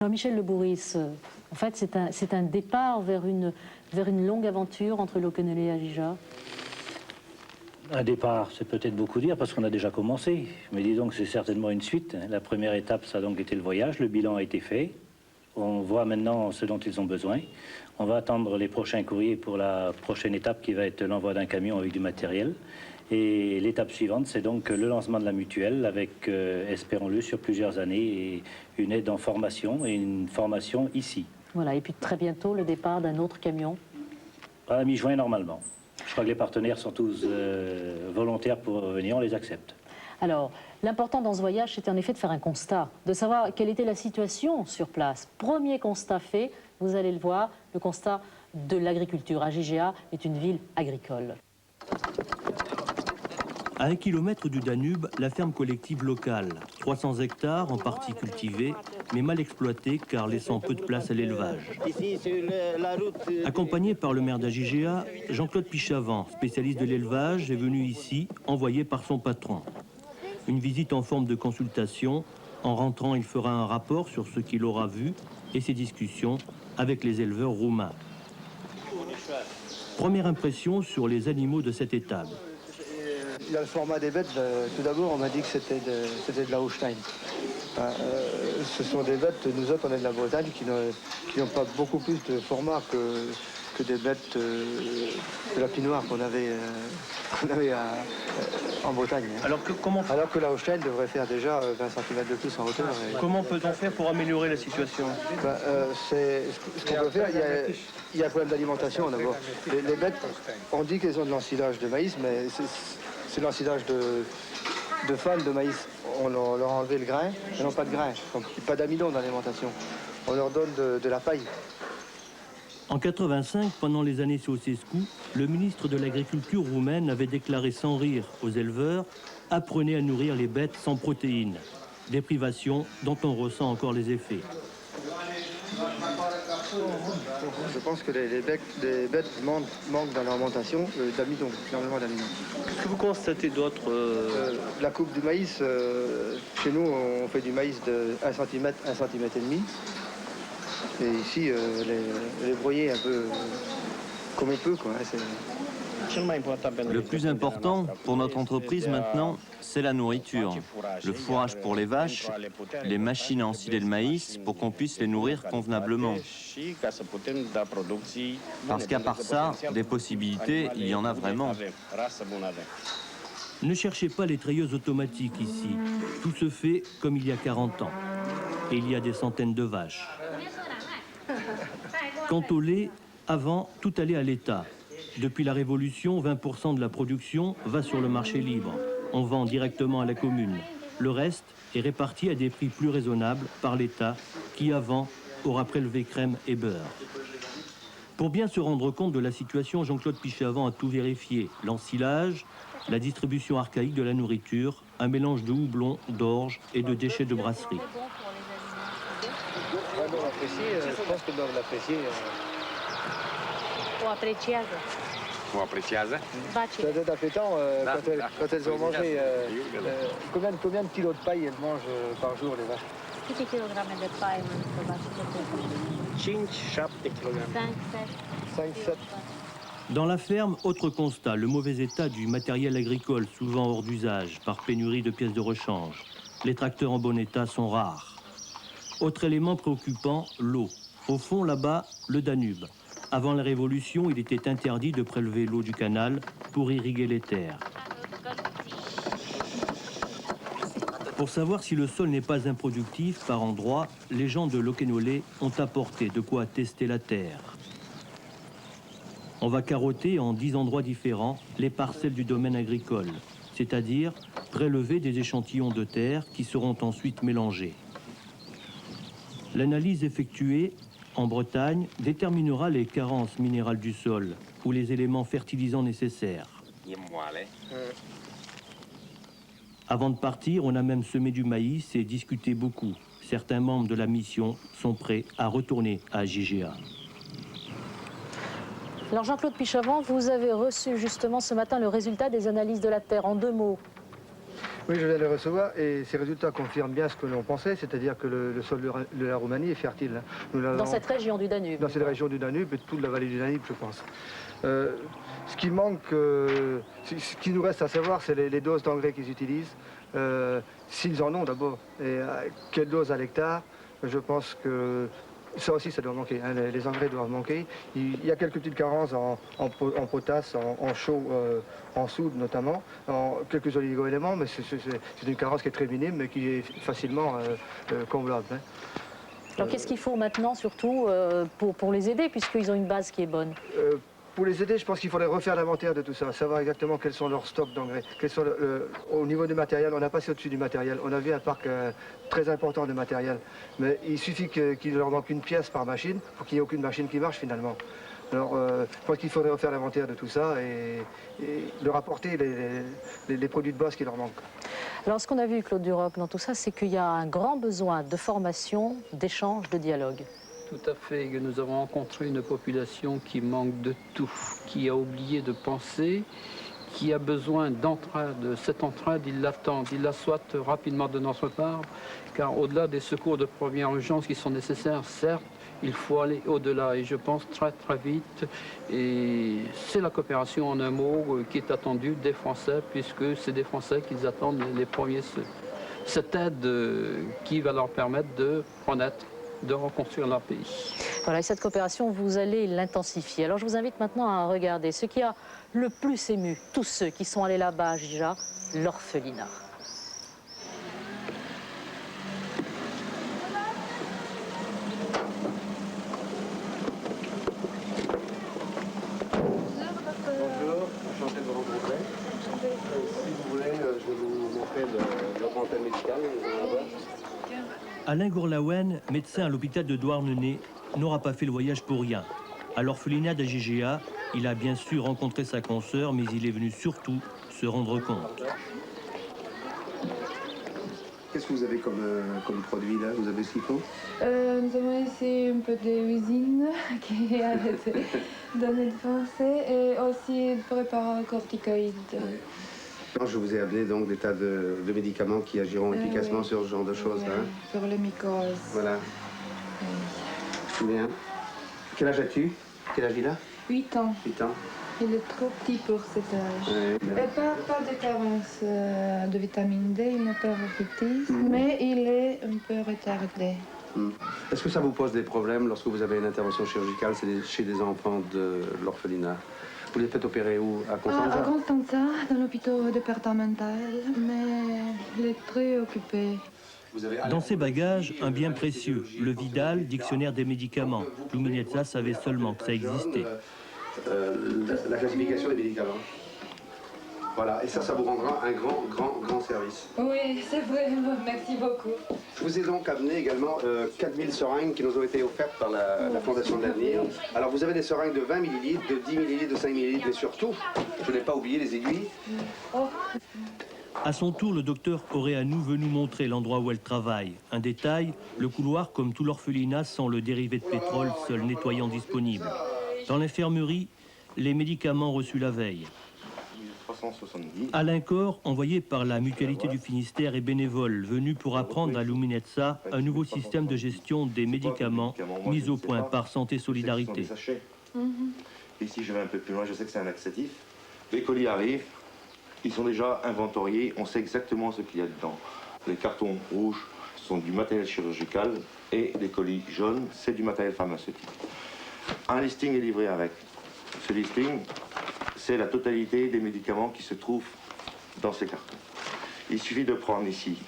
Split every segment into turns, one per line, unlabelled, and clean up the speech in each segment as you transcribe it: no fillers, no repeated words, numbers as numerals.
Alors Michel Le Bourris, en fait c'est un départ vers une longue aventure entre Locquenollet et Agigia.
Un départ, c'est peut-être beaucoup dire parce qu'on a déjà commencé, mais dis donc c'est certainement une suite. La première étape, ça a donc été le voyage, le bilan a été fait. On voit maintenant ce dont ils ont besoin. On va attendre les prochains courriers pour la prochaine étape qui va être l'envoi d'un camion avec du matériel. Et l'étape suivante, c'est donc le lancement de la mutuelle avec, espérons-le, sur plusieurs années, et une aide en formation et une formation ici.
Voilà, et puis très bientôt le départ d'un autre camion.
À la mi-juin normalement. Je crois que les partenaires sont tous volontaires pour venir, on les accepte.
Alors, l'important dans ce voyage, c'était en effet de faire un constat, de savoir quelle était la situation sur place. Premier constat fait, vous allez le voir, le constat de l'agriculture. Agigia est une ville agricole.
À 1 kilomètre du Danube, la ferme collective locale. 300 hectares en partie cultivés, mais mal exploités car laissant peu de place à l'élevage. Accompagné par le maire d'Agigia, Jean-Claude Pichavant, spécialiste de l'élevage, est venu ici, envoyé par son patron. Une visite en forme de consultation. En rentrant, il fera un rapport sur ce qu'il aura vu et ses discussions avec les éleveurs roumains. Première impression sur les animaux de cette étable.
Il y a le format des bêtes. Tout d'abord, on m'a dit que c'était de la Holstein. Ce sont des bêtes, nous autres, on est de la Bretagne, qui n'ont pas beaucoup plus de format que des bêtes de la Pinoire qu'on avait en Bretagne.
Alors
que la Holstein devrait faire déjà 20 cm de plus en hauteur.
comment peut-on faire pour améliorer la situation?
Ce qu'on peut faire, il y a un problème d'alimentation d'abord. Les bêtes, on dit qu'elles ont de l'ensilage de maïs, mais c'est l'ensilage de fans de maïs. On leur a enlevé le grain, elles n'ont pas de grain, donc pas d'amidon dans l'alimentation. On leur donne de la paille.
En 85, pendant les années Ceausescu, le ministre de l'Agriculture roumaine avait déclaré sans rire aux éleveurs « Apprenez à nourrir les bêtes sans protéines ». Des privations dont on ressent encore les effets.
Je pense que les bêtes manquent dans l'alimentation d'amidon, énormément d'amidon.
Qu'est-ce que vous constatez d'autre
La coupe du maïs, chez nous on fait du maïs de 1 cm, 1 cm et demi. Et ici, les broyer un peu comme on peut, quoi.
Le plus important pour notre entreprise maintenant, c'est la nourriture. Le fourrage pour les vaches, les machines à ensiler le maïs pour qu'on puisse les nourrir convenablement. Parce qu'à part ça, des possibilités, il y en a vraiment.
Ne cherchez pas les treilleuses automatiques ici. Tout se fait comme il y a 40 ans. Et il y a des centaines de vaches. Quant au lait, avant, tout allait à l'État. Depuis la Révolution, 20% de la production va sur le marché libre. On vend directement à la commune. Le reste est réparti à des prix plus raisonnables par l'État, qui avant aura prélevé crème et beurre. Pour bien se rendre compte de la situation, Jean-Claude Pichavant a tout vérifié. L'ensilage, la distribution archaïque de la nourriture, un mélange de houblon, d'orge et de déchets de brasserie.
Je pense qu'ils doivent l'apprécier.
O apreciază.
O apreciază?
Ça donne appétant quand elles ont mangé. Combien de kilos de paille elles mangent par jour, les vaches?
Câte kilograme de paie mănâncă vașile?
5-7 kg.
5-7.
Dans la ferme, autre constat, le mauvais état du matériel agricole, souvent hors d'usage, par pénurie de pièces de rechange. Les tracteurs en bon état sont rares. Autre élément préoccupant, l'eau. Au fond, là-bas, le Danube. Avant la Révolution, il était interdit de prélever l'eau du canal pour irriguer les terres. Pour savoir si le sol n'est pas improductif par endroits, les gens de Locquenollet ont apporté de quoi tester la terre. On va carotter en 10 endroits différents les parcelles du domaine agricole, c'est-à-dire prélever des échantillons de terre qui seront ensuite mélangés. L'analyse effectuée en Bretagne déterminera les carences minérales du sol ou les éléments fertilisants nécessaires. Avant de partir, on a même semé du maïs et discuté beaucoup. Certains membres de la mission sont prêts à retourner à Agigia.
Alors Jean-Claude Pichavant, vous avez reçu justement ce matin le résultat des analyses de la terre en 2 mots.
Oui, je viens de les recevoir et ces résultats confirment bien ce que l'on pensait, c'est-à-dire que le sol de la Roumanie est fertile. Hein.
Dans cette région du Danube.
Dans cette région du Danube et toute la vallée du Danube, je pense. Ce qui manque, ce qui nous reste à savoir, c'est les doses d'engrais qu'ils utilisent, s'ils en ont d'abord, et quelle dose à l'hectare. Je pense que ça aussi, ça doit manquer. Hein, les engrais doivent manquer. Il y a quelques petites carences en potasse, en chaux, en soude notamment, en quelques oligo-éléments, mais c'est une carence qui est très minime, mais qui est facilement comblable. Hein.
Alors qu'est-ce qu'il faut maintenant, surtout, pour les aider, puisqu'ils ont une base qui est bonne?
Pour les aider, je pense qu'il faudrait refaire l'inventaire de tout ça, savoir exactement quels sont leurs stocks d'engrais. Au niveau du matériel, on a passé au-dessus du matériel. On a vu un parc très important de matériel. Mais il suffit qu'il leur manque une pièce par machine pour qu'il n'y ait aucune machine qui marche finalement. Alors, je pense qu'il faudrait refaire l'inventaire de tout ça et leur apporter les produits de base qui leur manquent.
Alors ce qu'on a vu, Claude Duroc, dans tout ça, c'est qu'il y a un grand besoin de formation, d'échange, de dialogue.
Tout à fait. Nous avons rencontré une population qui manque de tout, qui a oublié de penser, qui a besoin d'entraide. Cette entraide, ils l'attendent. Ils la souhaitent rapidement de notre part, car au-delà des secours de première urgence qui sont nécessaires, certes, il faut aller au-delà et je pense très très vite. Et c'est la coopération en un mot qui est attendue des Français, puisque c'est des Français qu'ils attendent les premiers. Cette aide qui va leur permettre de renaître, de reconstruire leur pays.
Voilà, et cette coopération, vous allez l'intensifier. Alors je vous invite maintenant à regarder ce qui a le plus ému tous ceux qui sont allés là-bas à Gija, l'orphelinat.
Bonjour, enchanté de vous rencontrer. Si vous voulez, je vais vous montrer notre antenne médicale.
Alain Gourlaouen, médecin à l'hôpital de Douarnenez, n'aura pas fait le voyage pour rien. À l'orphelinat d'Agigéa, il a bien sûr rencontré sa consoeur, mais il est venu surtout se rendre compte.
Qu'est-ce que vous avez comme produit là? Vous avez ce qu'il faut?
Nous avons ici un peu de usine qui a été donnée de français et aussi des préparats corticoïdes.
Je vous ai amené donc des tas de médicaments qui agiront efficacement
oui.
sur ce genre de choses.
Oui,
hein.
sur les mycoses.
Voilà.
Oui.
Bien. Quel âge as-tu? Quel âge il a?
8 ans.
8 ans.
Il est trop petit pour cet âge.
Oui,
Et pas de carence de vitamine D, il n'a pas rhumatisme, mais il est un peu retardé.
Est-ce que ça vous pose des problèmes lorsque vous avez une intervention chirurgicale chez des enfants de l'orphelinat? Vous les faites opérer où? À Constanța?
À Constanța, dans l'hôpital départemental, mais il est très occupé.
Dans ses bagages, un bien précieux, le Vidal, dictionnaire des médicaments. Luminezza savait seulement que ça existait.
La classification des médicaments. Voilà, et ça vous rendra un grand service.
Oui, c'est vrai, merci beaucoup.
Je vous ai donc amené également 4000 seringues qui nous ont été offertes par la Fondation de l'Avenir. Alors vous avez des seringues de 20 ml, de 10 ml, de 5 ml, mais surtout, je n'ai pas oublié les aiguilles.
À son tour, le docteur Oreanu veut nous montrer l'endroit où elle travaille. Un détail, le couloir, comme tout l'orphelinat, sent le dérivé de pétrole, seul nettoyant disponible. Dans l'infirmerie, les médicaments reçus la veille.
370.
Alain Cor, envoyé par la Mutualité du Finistère, est bénévole, venu pour apprendre à Luminezza un nouveau système de gestion des médicaments mis au point par Santé Solidarité.
Ici, je vais un peu plus loin, je sais que c'est un laxatif. Les colis arrivent, ils sont déjà inventoriés, on sait exactement ce qu'il y a dedans. Les cartons rouges sont du matériel chirurgical et les colis jaunes, c'est du matériel pharmaceutique. Un listing est livré avec. Ce listing, c'est la totalité des médicaments qui se trouvent dans ces cartons. Il suffit de prendre ici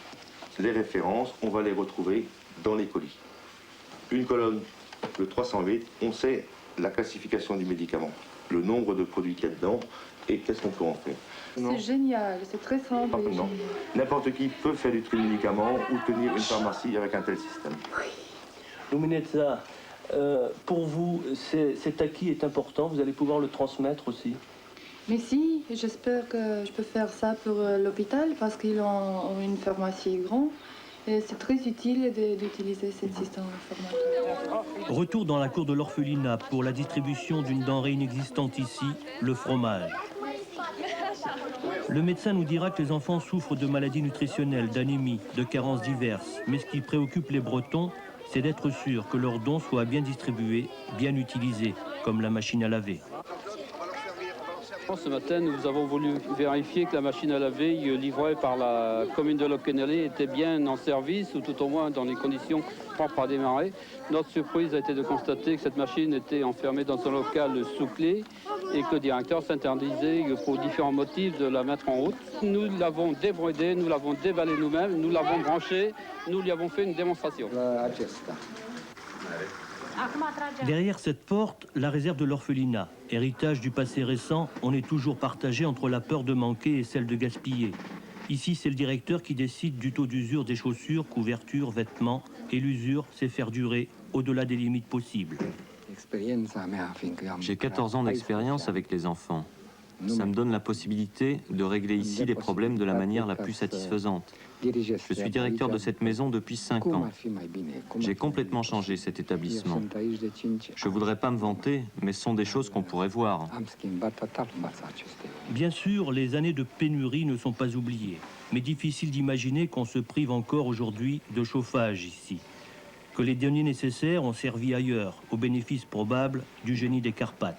les références, on va les retrouver dans les colis. Une colonne de 308, on sait la classification du médicament, le nombre de produits qu'il y a dedans et qu'est-ce qu'on peut en faire.
C'est génial, c'est très simple.
N'importe qui peut faire du tri de médicaments ou tenir une pharmacie avec un tel système.
Luminezza, pour vous, cet acquis est important, vous allez pouvoir le transmettre aussi?
Mais si, j'espère que je peux faire ça pour l'hôpital parce qu'ils ont une pharmacie grande et c'est très utile d'utiliser ce système informatique.
Retour dans la cour de l'orphelinat pour la distribution d'une denrée inexistante ici, le fromage. Le médecin nous dira que les enfants souffrent de maladies nutritionnelles, d'anémie, de carences diverses. Mais ce qui préoccupe les Bretons, c'est d'être sûr que leurs dons soient bien distribués, bien utilisés, comme la machine à laver.
Ce matin, nous avons voulu vérifier que la machine à laver livrée par la commune de Locquenollet était bien en service, ou tout au moins dans les conditions propres à démarrer. Notre surprise a été de constater que cette machine était enfermée dans un local sous clé et que le directeur s'interdisait pour différents motifs de la mettre en route. Nous l'avons débridée, nous l'avons déballée nous-mêmes, nous l'avons branchée, nous lui avons fait une démonstration.
Derrière cette porte, la réserve de l'orphelinat. Héritage du passé récent, on est toujours partagé entre la peur de manquer et celle de gaspiller. Ici, c'est le directeur qui décide du taux d'usure des chaussures, couvertures, vêtements. Et l'usure, c'est faire durer au-delà des limites possibles.
J'ai 14 ans d'expérience avec les enfants. Ça me donne la possibilité de régler ici les problèmes de la manière la plus satisfaisante. Je suis directeur de cette maison depuis 5 ans. J'ai complètement changé cet établissement. Je ne voudrais pas me vanter, mais ce sont des choses qu'on pourrait voir.
Bien sûr, les années de pénurie ne sont pas oubliées. Mais difficile d'imaginer qu'on se prive encore aujourd'hui de chauffage ici. Que les deniers nécessaires ont servi ailleurs, au bénéfice probable du génie des Carpates.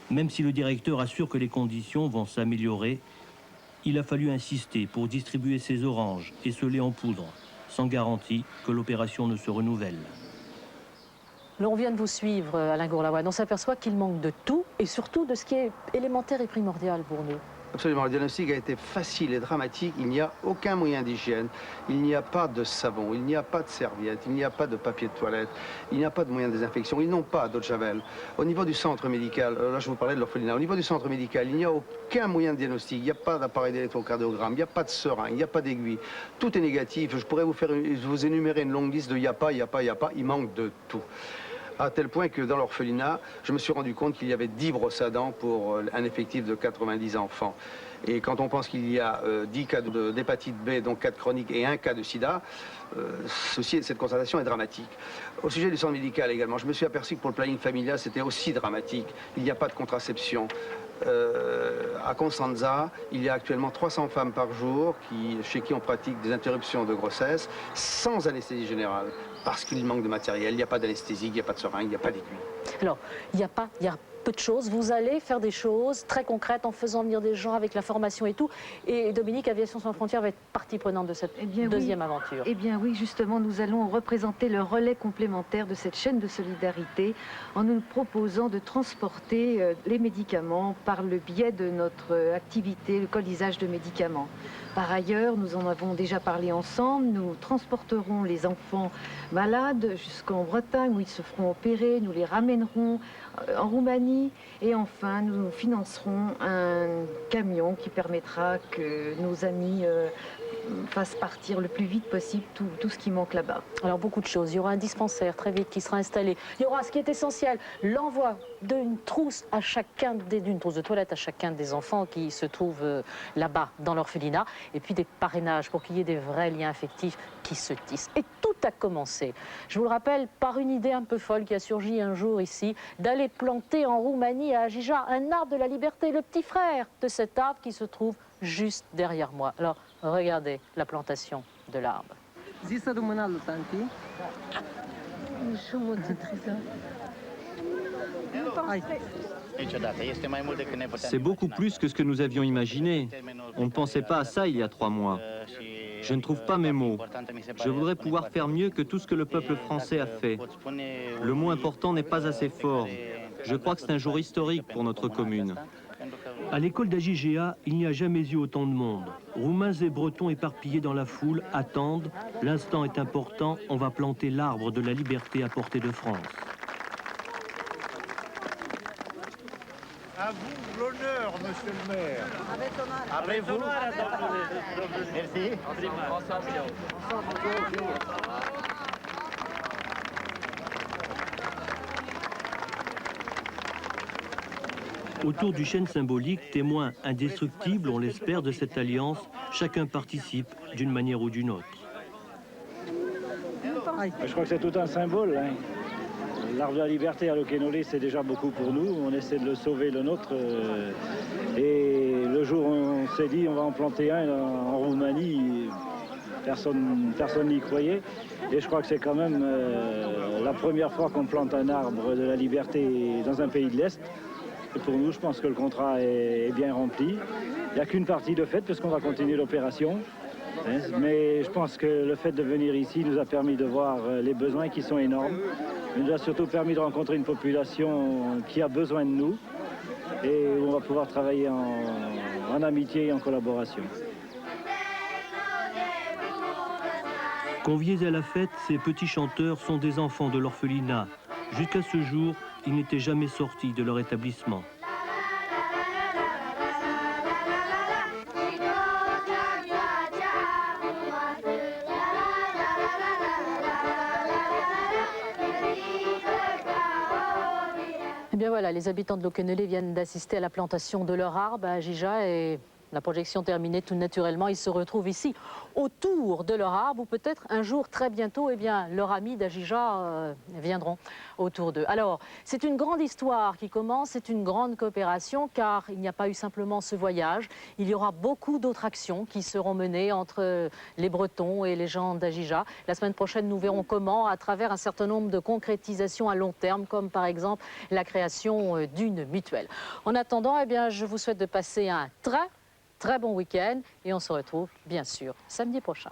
Même si le directeur assure que les conditions vont s'améliorer, il a fallu insister pour distribuer ces oranges et ce lait en poudre, sans garantie que l'opération ne se renouvelle.
Là, on vient de vous suivre, Alain Gourlavoine. On s'aperçoit qu'il manque de tout et surtout de ce qui est élémentaire et primordial pour nous.
Absolument, le diagnostic a été facile et dramatique. Il n'y a aucun moyen d'hygiène, il n'y a pas de savon, il n'y a pas de serviette, il n'y a pas de papier de toilette, il n'y a pas de moyen de désinfection, ils n'ont pas d'eau de javel. Au niveau du centre médical, là je vous parlais de l'orphelinat, au niveau du centre médical, il n'y a aucun moyen de diagnostic, il n'y a pas d'appareil d'électrocardiogramme, il n'y a pas de seringue, il n'y a pas d'aiguille. Tout est négatif, je pourrais vous énumérer une longue liste de il n'y a pas, il manque de tout. À tel point que dans l'orphelinat, je me suis rendu compte qu'il y avait 10 brosses à dents pour un effectif de 90 enfants. Et quand on pense qu'il y a 10 cas d'hépatite B, donc 4 chroniques et 1 cas de sida, cette constatation est dramatique. Au sujet du centre médical également, je me suis aperçu que pour le planning familial, c'était aussi dramatique. Il n'y a pas de contraception. À Constanza, il y a actuellement 300 femmes par jour chez qui on pratique des interruptions de grossesse sans anesthésie générale. Parce qu'il manque de matériel, il n'y a pas d'anesthésie, il n'y a pas de seringue, il n'y a pas d'aiguille.
Alors, il y a peu de choses. Vous allez faire des choses très concrètes en faisant venir des gens avec la formation et tout. Et Dominique, Aviation sans frontières va être partie prenante de cette deuxième aventure.
Eh bien oui, justement, nous allons représenter le relais complémentaire de cette chaîne de solidarité en nous proposant de transporter les médicaments par le biais de notre activité, le colisage de médicaments. Par ailleurs, nous en avons déjà parlé ensemble, nous transporterons les enfants malades jusqu'en Bretagne où ils se feront opérer, nous les ramènerons en Roumanie et enfin nous financerons un camion qui permettra que nos amis fassent partir le plus vite possible tout ce qui manque là-bas.
Alors beaucoup de choses, il y aura un dispensaire très vite qui sera installé, il y aura ce qui est essentiel, l'envoi d'une trousse à chacun d'une trousse de toilette à chacun des enfants qui se trouvent là-bas dans l'orphelinat et puis des parrainages pour qu'il y ait des vrais liens affectifs qui se tissent. Et tout a commencé, je vous le rappelle, par une idée un peu folle qui a surgi un jour ici, d'aller planter en Roumanie à Ajija un arbre de la liberté, le petit frère de cet arbre qui se trouve juste derrière moi. Alors regardez la plantation de l'arbre.
C'est beaucoup plus que ce que nous avions imaginé. On ne pensait pas à ça il y a 3 mois. Je ne trouve pas mes mots. Je voudrais pouvoir faire mieux que tout ce que le peuple français a fait. Le mot important n'est pas assez fort. Je crois que c'est un jour historique pour notre commune.
À l'école d'Ajija, il n'y a jamais eu autant de monde. Roumains et Bretons éparpillés dans la foule attendent. L'instant est important, on va planter l'arbre de la liberté à portée de France.
À vous l'honneur, monsieur le maire.
Avec vous. Merci.
Autour du chêne symbolique, témoin indestructible, on l'espère, de cette alliance, chacun participe d'une manière ou d'une autre.
Je crois que c'est tout un symbole. Hein. L'arbre de la liberté à Locquenollet, c'est déjà beaucoup pour nous. On essaie de le sauver, le nôtre. Et
le jour où on s'est dit on va en planter un en Roumanie, personne n'y croyait. Et je crois que c'est quand même la première fois qu'on plante un arbre de la liberté dans un pays de l'Est. Et pour nous, je pense que le contrat est bien rempli. Il n'y a qu'une partie de fait, parce qu'on va continuer l'opération. Mais je pense que le fait de venir ici nous a permis de voir les besoins qui sont énormes. Il nous a surtout permis de rencontrer une population qui a besoin de nous et où on va pouvoir travailler en amitié et en collaboration.
Conviés à la fête, ces petits chanteurs sont des enfants de l'orphelinat. Jusqu'à ce jour, ils n'étaient jamais sortis de leur établissement.
Eh bien voilà, les habitants de Locquenelé viennent d'assister à la plantation de leur arbre à Jija et la projection terminée, tout naturellement, ils se retrouvent ici autour de leur arbre ou peut-être un jour très bientôt, eh bien, leurs amis d'Ajija viendront autour d'eux. Alors, c'est une grande histoire qui commence, c'est une grande coopération car il n'y a pas eu simplement ce voyage, il y aura beaucoup d'autres actions qui seront menées entre les Bretons et les gens d'Ajija. La semaine prochaine, nous verrons comment, à travers un certain nombre de concrétisations à long terme, comme par exemple la création d'une mutuelle. En attendant, eh bien, je vous souhaite de passer un très bon week-end et on se retrouve bien sûr samedi prochain.